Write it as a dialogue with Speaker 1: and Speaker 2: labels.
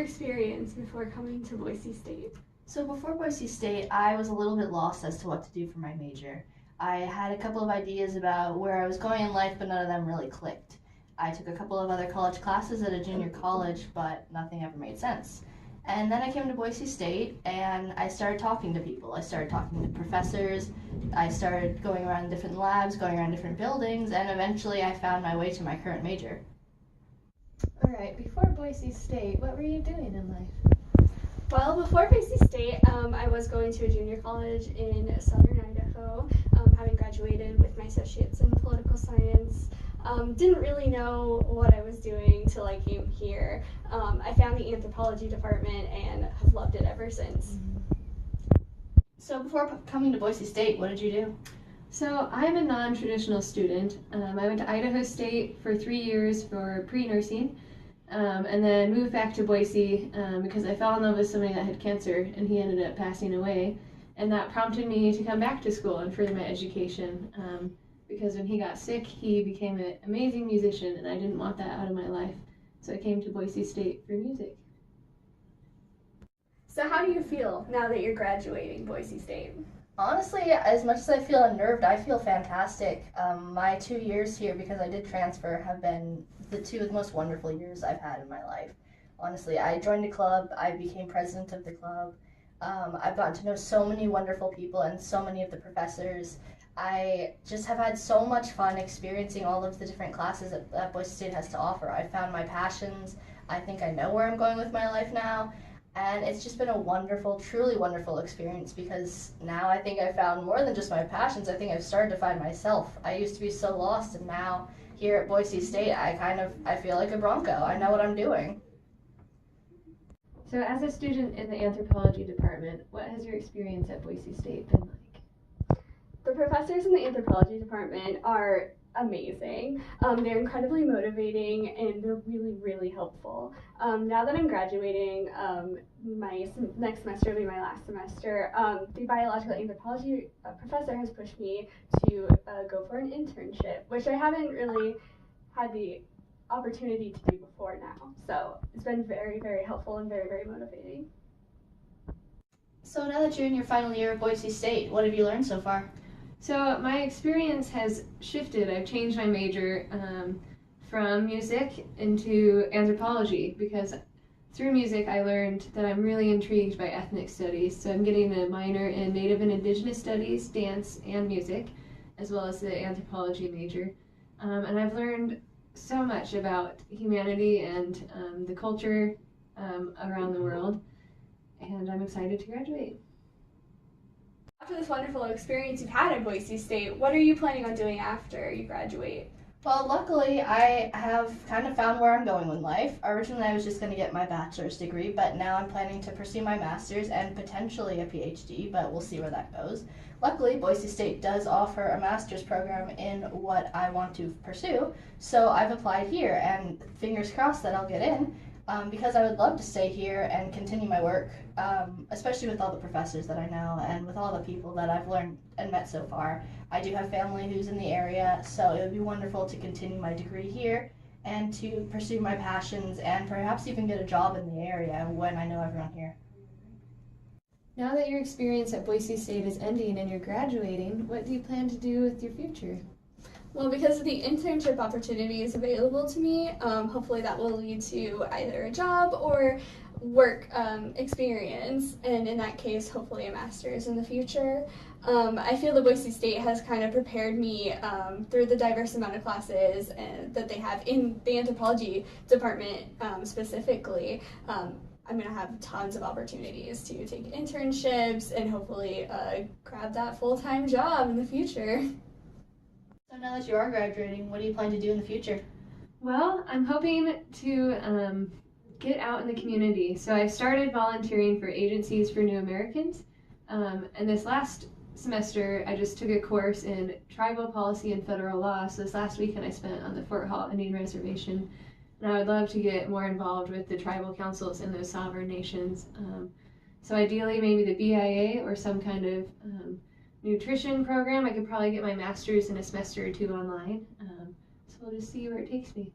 Speaker 1: your experience before coming to Boise State?
Speaker 2: So before Boise State, I was a little bit lost as to what to do for my major. I had a couple of ideas about where I was going in life, but none of them really clicked. I took a couple of other college classes at a junior college, but nothing ever made sense. And then I came to Boise State and I started talking to people. I started talking to professors. I started going around different labs, going around different buildings, and eventually I found my way to my current major.
Speaker 3: All right, before Boise State, what were you doing in life?
Speaker 1: Well, before Boise State, I was going to a junior college in southern Idaho, having graduated with my associates in political science. Didn't really know what I was doing till I came here. I found the anthropology department and have loved it ever since.
Speaker 2: So before coming to Boise State, what did you do?
Speaker 3: So I'm a non-traditional student. I went to Idaho State for 3 years for pre-nursing, and then moved back to Boise because I fell in love with somebody that had cancer and he ended up passing away. And that prompted me to come back to school and further my education because when he got sick, he became an amazing musician and I didn't want that out of my life. So I came to Boise State for music.
Speaker 1: So how do you feel now that you're graduating Boise State?
Speaker 2: Honestly, as much as I feel unnerved, I feel fantastic. My 2 years here, because I did transfer, have been the 2 most wonderful years I've had in my life. Honestly, I joined a club, I became president of the club. I've gotten to know so many wonderful people and so many of the professors. I just have had so much fun experiencing all of the different classes that Boise State has to offer. I found my passions. I think I know where I'm going with my life now. And it's just been a wonderful, truly wonderful experience because now I think I've found more than just my passions. I think I've started to find myself. I used to be so lost, and now here at Boise State, I feel like a Bronco. I know what I'm doing.
Speaker 3: So as a student in the anthropology department, what has your experience at Boise State been like?
Speaker 1: The professors in the anthropology department are amazing. They're incredibly motivating and they're really, really helpful. Now that I'm graduating, my next semester will be my last semester. The biological anthropology professor has pushed me to go for an internship, which I haven't really had the opportunity to do before now. So it's been very, very helpful and very, very motivating.
Speaker 2: So now that you're in your final year of Boise State, what have you learned so far?
Speaker 3: So my experience has shifted. I've changed my major from music into anthropology because through music I learned that I'm really intrigued by ethnic studies. So I'm getting a minor in Native and Indigenous Studies, dance, and music, as well as the anthropology major. And I've learned so much about humanity and the culture around the world, and I'm excited to graduate.
Speaker 1: After this wonderful experience you've had at Boise State, what are you planning on doing after you graduate?
Speaker 2: Well, luckily, I have kind of found where I'm going in life. Originally, I was just going to get my bachelor's degree, but now I'm planning to pursue my master's and potentially a PhD, but we'll see where that goes. Luckily, Boise State does offer a master's program in what I want to pursue, so I've applied here, and fingers crossed that I'll get in. Because I would love to stay here and continue my work, especially with all the professors that I know and with all the people that I've learned and met so far. I do have family who's in the area, so it would be wonderful to continue my degree here and to pursue my passions and perhaps even get a job in the area when I know everyone here.
Speaker 3: Now that your experience at Boise State is ending and you're graduating, what do you plan to do with your future?
Speaker 1: Well, because of the internship opportunities available to me, hopefully that will lead to either a job or work experience, and in that case, hopefully a master's in the future. I feel that Boise State has kind of prepared me through the diverse amount of classes that they have in the anthropology department specifically. I'm going to have tons of opportunities to take internships and hopefully grab that full-time job in the future.
Speaker 2: So now that you are graduating, what do you plan to do in the future?
Speaker 3: Well, I'm hoping to get out in the community. So I started volunteering for Agencies for New Americans, and this last semester I just took a course in tribal policy and federal law. So this last weekend I spent on the Fort Hall Indian Reservation, and I would love to get more involved with the tribal councils in those sovereign nations. So ideally maybe the BIA or some kind of nutrition program. I could probably get my master's in a semester or 2 online. So we'll just see where it takes me.